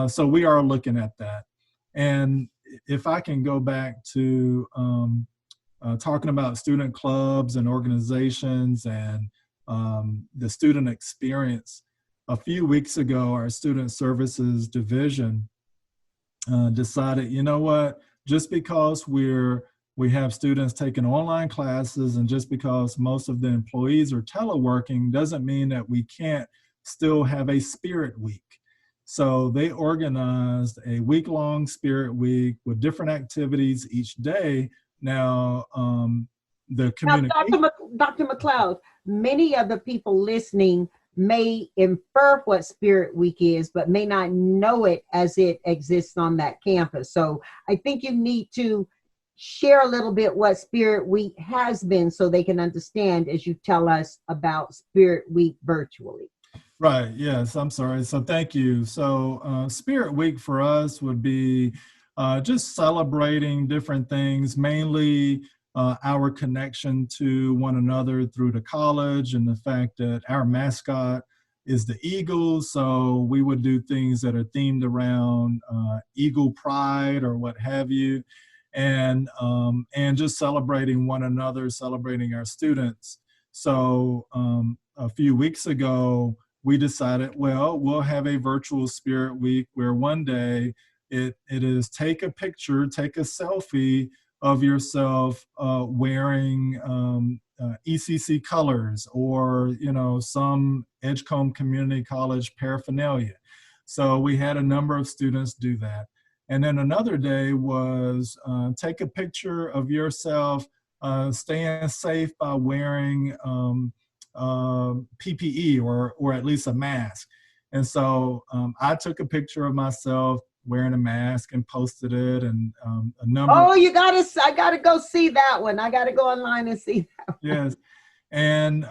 So we are looking at that. And if I can go back to talking about student clubs and organizations and the student experience, a few weeks ago, our student services division decided, you know what, just because we have students taking online classes and just because most of the employees are teleworking doesn't mean that we can't still have a spirit week. So they organized a week-long spirit week with different activities each day. Now, the community. Now, Dr. McLeod, many of the people listening may infer what Spirit Week is, but may not know it as it exists on that campus. So I think you need to share a little bit what Spirit Week has been so they can understand as you tell us about Spirit Week virtually. Right, yes, I'm sorry. So thank you. So Spirit Week for us would be just celebrating different things, mainly our connection to one another through the college and the fact that our mascot is the eagle. So we would do things that are themed around eagle pride or what have you, and just celebrating one another, celebrating our students. So a few weeks ago, we decided, well, we'll have a virtual Spirit Week where one day it is take a picture, take a selfie of yourself wearing ECC colors or, you know, some Edgecombe Community College paraphernalia. So we had a number of students do that. And then another day was take a picture of yourself staying safe by wearing PPE or at least a mask. And so I took a picture of myself wearing a mask and posted it, and a number. Oh, I gotta go see that one. I gotta go online and see that one. Yes, and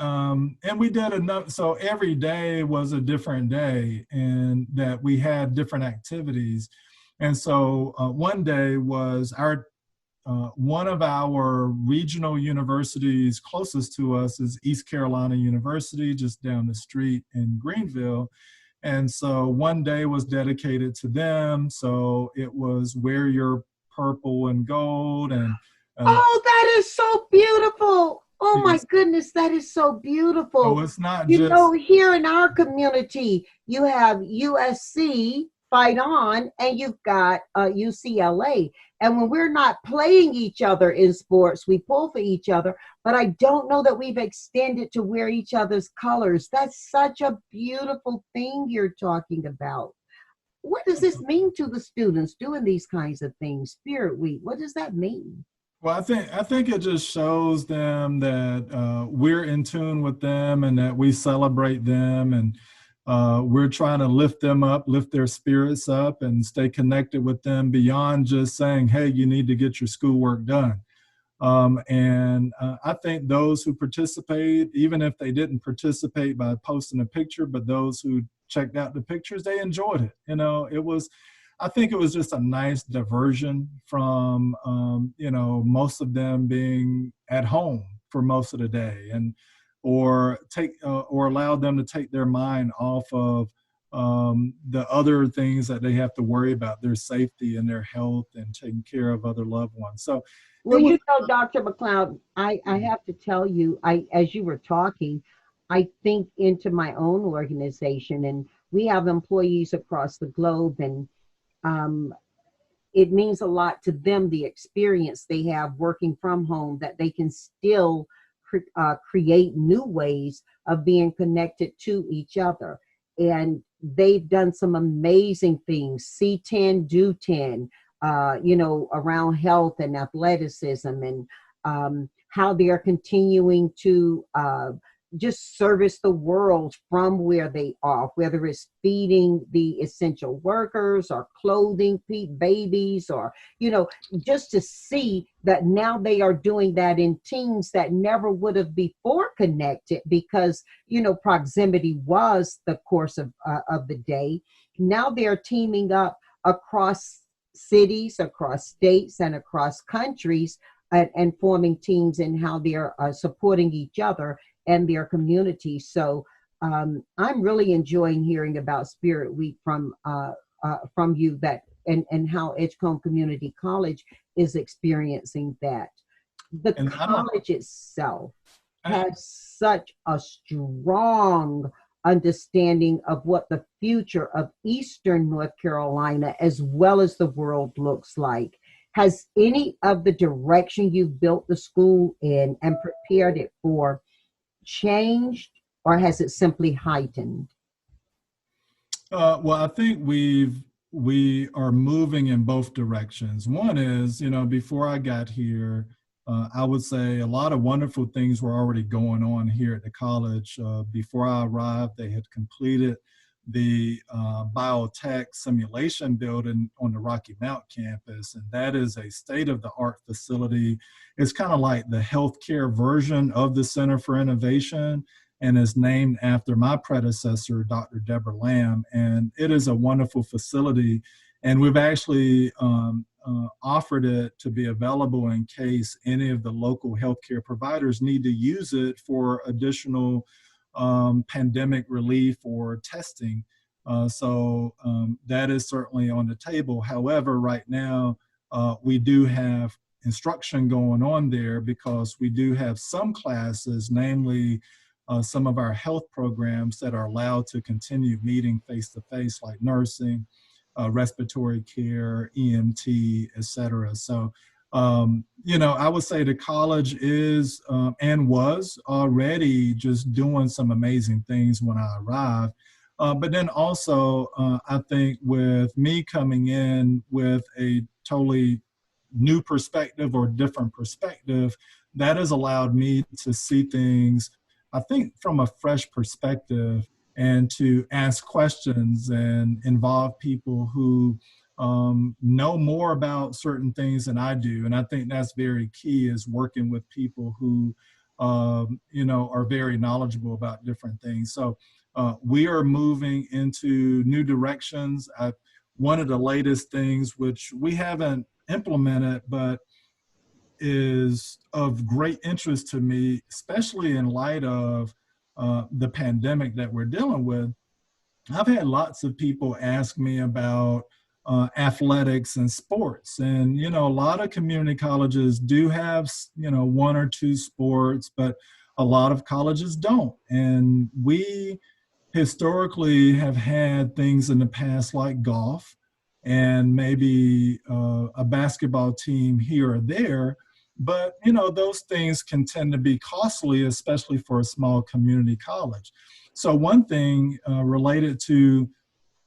we did enough. So every day was a different day, and that we had different activities. And so one day was one of our regional universities closest to us is East Carolina University, just down the street in Greenville. And so one day was dedicated to them. So it was wear your purple and gold. And oh, that is so beautiful. Oh my goodness, that is so beautiful. So it's not you know, here in our community, you have USC, Fight On, and you've got UCLA. And when we're not playing each other in sports, we pull for each other. But I don't know that we've extended to wear each other's colors. That's such a beautiful thing you're talking about. What does this mean to the students doing these kinds of things? Spirit Week, what does that mean? Well, I think it just shows them that we're in tune with them and that we celebrate them, and we're trying to lift them up, lift their spirits up, and stay connected with them beyond just saying, hey, you need to get your schoolwork done. I think those who participate, even if they didn't participate by posting a picture, but those who checked out the pictures, they enjoyed it. You know, I think it was just a nice diversion from, you know, most of them being at home for most of the day, or allow them to take their mind off of the other things that they have to worry about, their safety and their health and taking care of other loved ones. So, well, you know, Dr. McLeod, I have to tell you, as you were talking, I think into my own organization, and we have employees across the globe, and it means a lot to them, the experience they have working from home, that they can still create new ways of being connected to each other. And they've done some amazing things, see 10, do 10, you know, around health and athleticism, and how they're continuing to just service the world from where they are, whether it's feeding the essential workers or clothing babies, or, just to see that now they are doing that in teams that never would have before connected because, proximity was the course of the day. Now they're teaming up across cities, across states, and across countries, and forming teams and how they're supporting each other and their community. So I'm really enjoying hearing about Spirit Week from you, that and how Edgecombe Community College is experiencing that. The college itself has such a strong understanding of what the future of Eastern North Carolina as well as the world looks like. Has any of the direction you've built the school in and prepared it for changed, or has it simply heightened? Well, I think we are moving in both directions. One is, before I got here, I would say a lot of wonderful things were already going on here at the college. Before I arrived, they had completed the biotech simulation building on the Rocky Mount campus, and that is a state-of-the-art facility. It's kind of like the healthcare version of the Center for Innovation, and is named after my predecessor, Dr. Deborah Lamb, and it is a wonderful facility. And we've actually offered it to be available in case any of the local healthcare providers need to use it for additional pandemic relief or testing. So that is certainly on the table. However, right now, we do have instruction going on there because we do have some classes, namely some of our health programs that are allowed to continue meeting face-to-face, like nursing, respiratory care, EMT, et cetera. So, I would say the college is and was already just doing some amazing things when I arrived. But then also, I think with me coming in with a totally new perspective or different perspective, that has allowed me to see things, I think, from a fresh perspective, and to ask questions and involve people who know more about certain things than I do. And I think that's very key, is working with people who, are very knowledgeable about different things. So we are moving into new directions. One of the latest things, which we haven't implemented, but is of great interest to me, especially in light of the pandemic that we're dealing with. I've had lots of people ask me about athletics and sports. And, a lot of community colleges do have, one or two sports, but a lot of colleges don't. And we historically have had things in the past like golf and maybe a basketball team here or there. But, those things can tend to be costly, especially for a small community college. So one thing related to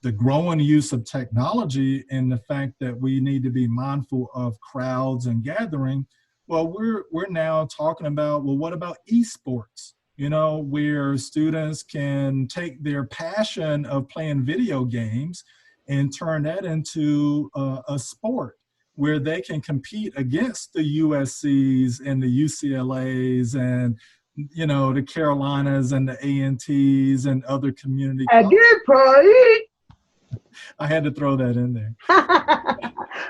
the growing use of technology and the fact that we need to be mindful of crowds and gathering, well, we're now talking about, well, what about esports? Where students can take their passion of playing video games and turn that into a sport, where they can compete against the USCs and the UCLAs and, the Carolinas and the A&Ts and other community colleges. I had to throw that in there.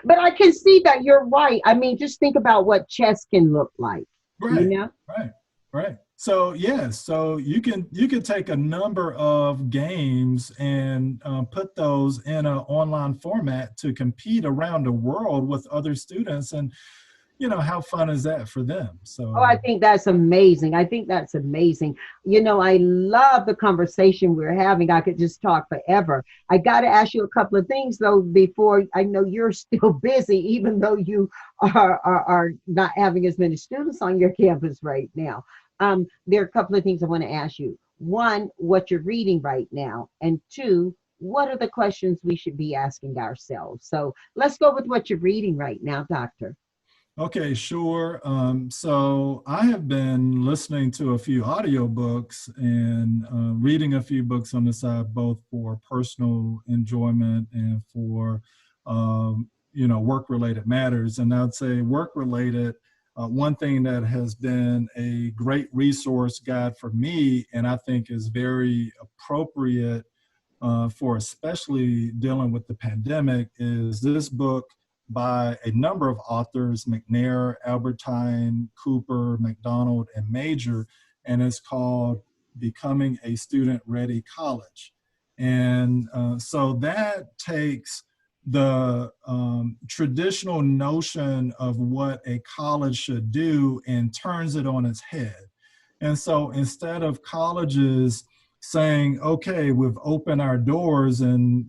But I can see that you're right. I mean, just think about what chess can look like. Right, right. So so you can take a number of games and put those in an online format to compete around the world with other students, and how fun is that for them? So I think that's amazing. I love the conversation we're having. I could just talk forever. I got to ask you a couple of things though before. I know you're still busy, even though you are not having as many students on your campus right now. There are a couple of things I want to ask you. One, what you're reading right now, and two, what are the questions we should be asking ourselves? So let's go with what you're reading right now, Doctor. Okay, sure. So I have been listening to a few audiobooks and reading a few books on the side, both for personal enjoyment and for, work-related matters. And I'd say work-related, one thing that has been a great resource guide for me, and I think is very appropriate for especially dealing with the pandemic, is this book by a number of authors: McNair, Albertine, Cooper, McDonald, and Major, and it's called Becoming a Student-Ready College. And so that takes the traditional notion of what a college should do and turns it on its head. And so instead of colleges saying, okay, we've opened our doors and,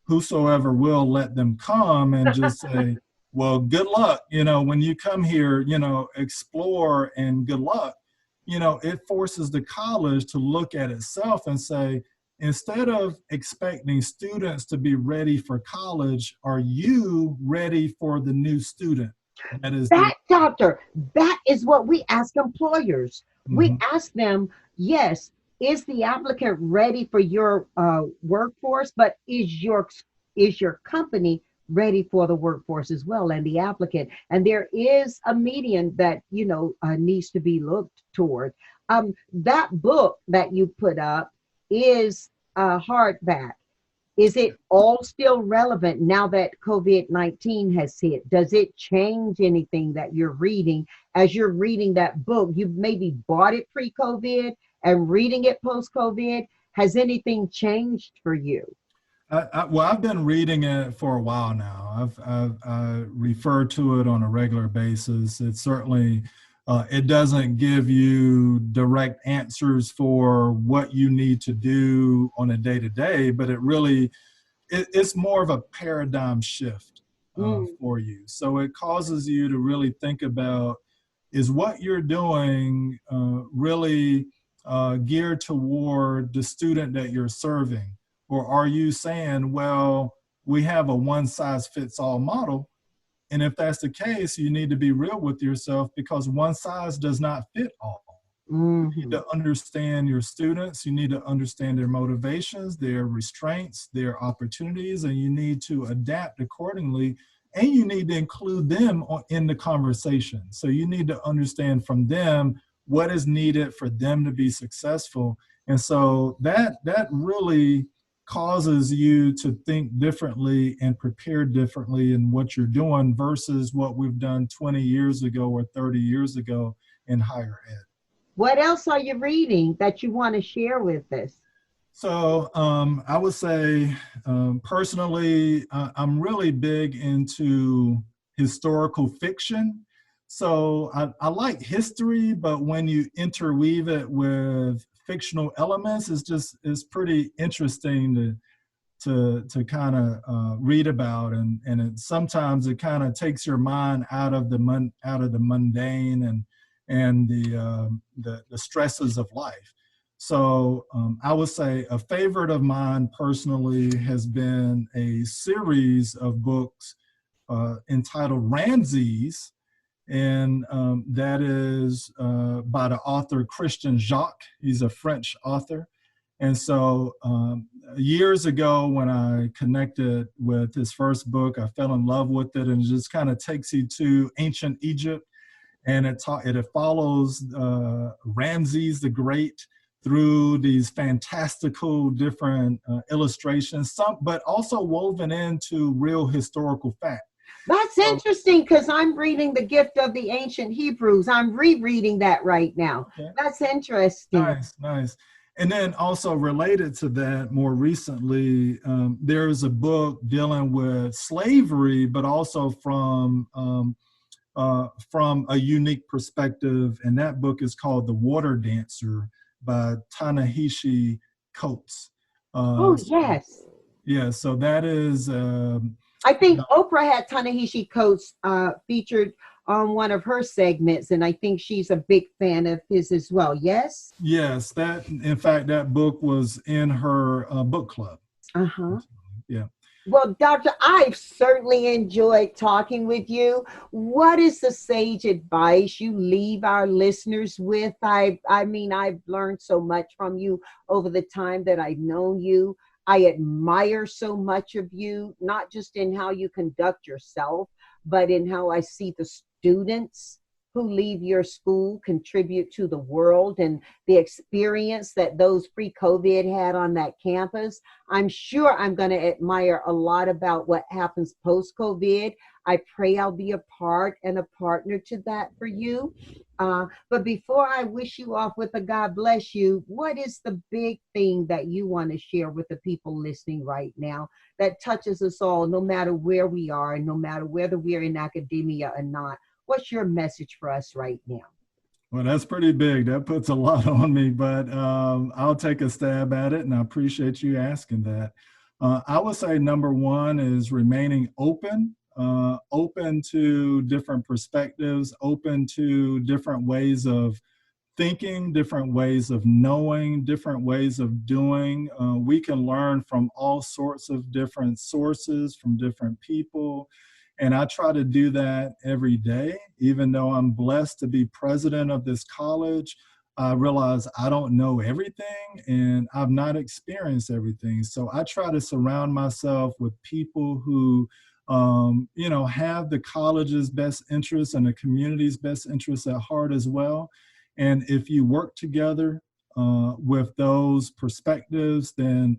whosoever will, let them come, and just say, well, good luck. When you come here, explore and good luck. It forces the college to look at itself and say, instead of expecting students to be ready for college, are you ready for the new student? Doctor, that is what we ask employers. Mm-hmm. We ask them, yes, is the applicant ready for your workforce, but is your company ready for the workforce as well, and the applicant? And there is a median that needs to be looked toward. That book that you put up is hardback. Is it all still relevant now that COVID-19 has hit? Does it change anything that you're reading as you're reading that book? You maybe bought it pre-COVID and reading it post-COVID. Has anything changed for you? Well, I've been reading it for a while now. I refer to it on a regular basis. It certainly, it doesn't give you direct answers for what you need to do on a day-to-day, but it's more of a paradigm shift for you. So it causes you to really think about, is what you're doing really geared toward the student that you're serving? Or are you saying, well, we have a one-size-fits-all model, and if that's the case, you need to be real with yourself, because one size does not fit all. Mm-hmm. You need to understand your students, you need to understand their motivations, their restraints, their opportunities, and you need to adapt accordingly, and you need to include them in the conversation. So you need to understand from them what is needed for them to be successful. And so that really causes you to think differently and prepare differently in what you're doing versus what we've done 20 years ago or 30 years ago in higher ed. What else are you reading that you want to share with us? So I would say personally, I'm really big into historical fiction. So I like history, but when you interweave it with fictional elements, it's pretty interesting to kind of read about, and sometimes it kind of takes your mind out of the mundane and the stresses of life. So I would say a favorite of mine personally has been a series of books entitled Ramses. And that is by the author Christian Jacques. He's a French author. And so years ago when I connected with his first book, I fell in love with it, and it just kind of takes you to ancient Egypt. And it follows Ramses the Great through these fantastical different illustrations, but also woven into real historical fact. That's interesting, because I'm reading The Gift of the Ancient Hebrews. I'm rereading that right now. Okay. That's interesting. Nice. And then also related to that, more recently, there's a book dealing with slavery, but also from a unique perspective. And that book is called The Water Dancer by Ta-Nehisi Coates. Yes. Yeah, so that is... I think Oprah had Ta-Nehisi Coates featured on one of her segments, and I think she's a big fan of his as well. Yes? Yes, in fact, that book was in her book club. Uh-huh. Yeah. Well, Doctor, I've certainly enjoyed talking with you. What is the sage advice you leave our listeners with? I mean, I've learned so much from you over the time that I've known you. I admire so much of you, not just in how you conduct yourself, but in how I see the students who leave your school contribute to the world and the experience that those pre-COVID had on that campus. I'm sure I'm going to admire a lot about what happens post-COVID. I pray I'll be a part and a partner to that for you. But before I wish you off with a God bless you, what is the big thing that you want to share with the people listening right now that touches us all, no matter where we are and no matter whether we're in academia or not? What's your message for us right now? Well, that's pretty big. That puts a lot on me, but I'll take a stab at it, and I appreciate you asking that. I would say number one is remaining open, open to different perspectives, open to different ways of thinking, different ways of knowing, different ways of doing. We can learn from all sorts of different sources, from different people. And I try to do that every day. Even though I'm blessed to be president of this college, I realize I don't know everything and I've not experienced everything. So I try to surround myself with people who, have the college's best interests and the community's best interests at heart as well. And if you work together with those perspectives, then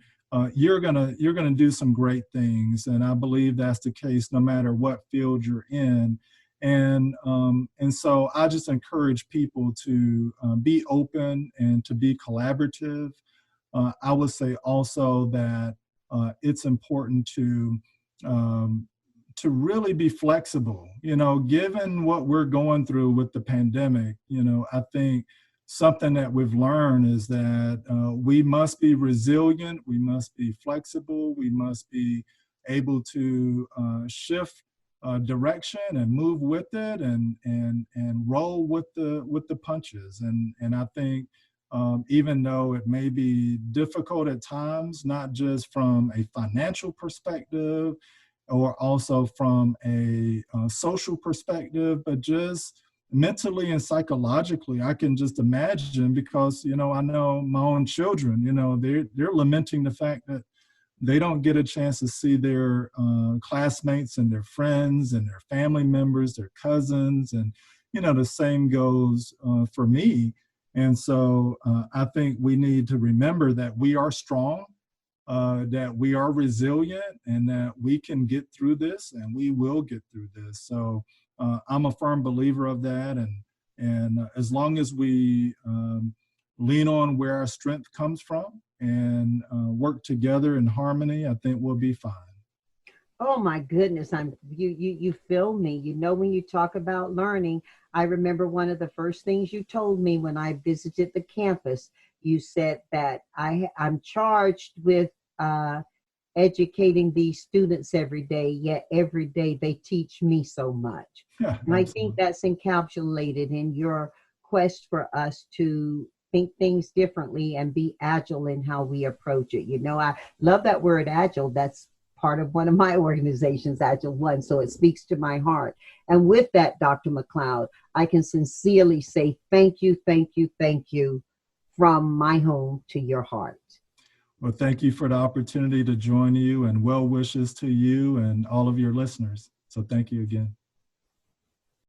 you're gonna do some great things, and I believe that's the case no matter what field you're in. And so I just encourage people to be open and to be collaborative. I would say also that it's important to really be flexible. Given what we're going through with the pandemic, I think something that we've learned is that we must be resilient, we must be flexible, we must be able to shift direction and move with it and roll with the punches. And I think even though it may be difficult at times, not just from a financial perspective or also from a social perspective, but just mentally and psychologically, I can just imagine, because, I know my own children, they're lamenting the fact that they don't get a chance to see their classmates and their friends and their family members, their cousins. And, the same goes for me. And so I think we need to remember that we are strong, that we are resilient, and that we can get through this, and we will get through this. So I'm a firm believer of that, and as long as we lean on where our strength comes from and work together in harmony, I think we'll be fine. Oh my goodness, you fill me. When you talk about learning, I remember one of the first things you told me when I visited the campus. You said that I'm charged with educating these students every day, yet every day they teach me so much. Yeah, and I think that's encapsulated in your quest for us to think things differently and be agile in how we approach it. I love that word agile. That's part of one of my organizations, Agile One, so it speaks to my heart. And with that, Dr. McLeod, I can sincerely say thank you, thank you, thank you from my home to your heart. Well, thank you for the opportunity to join you, and well wishes to you and all of your listeners. So thank you again.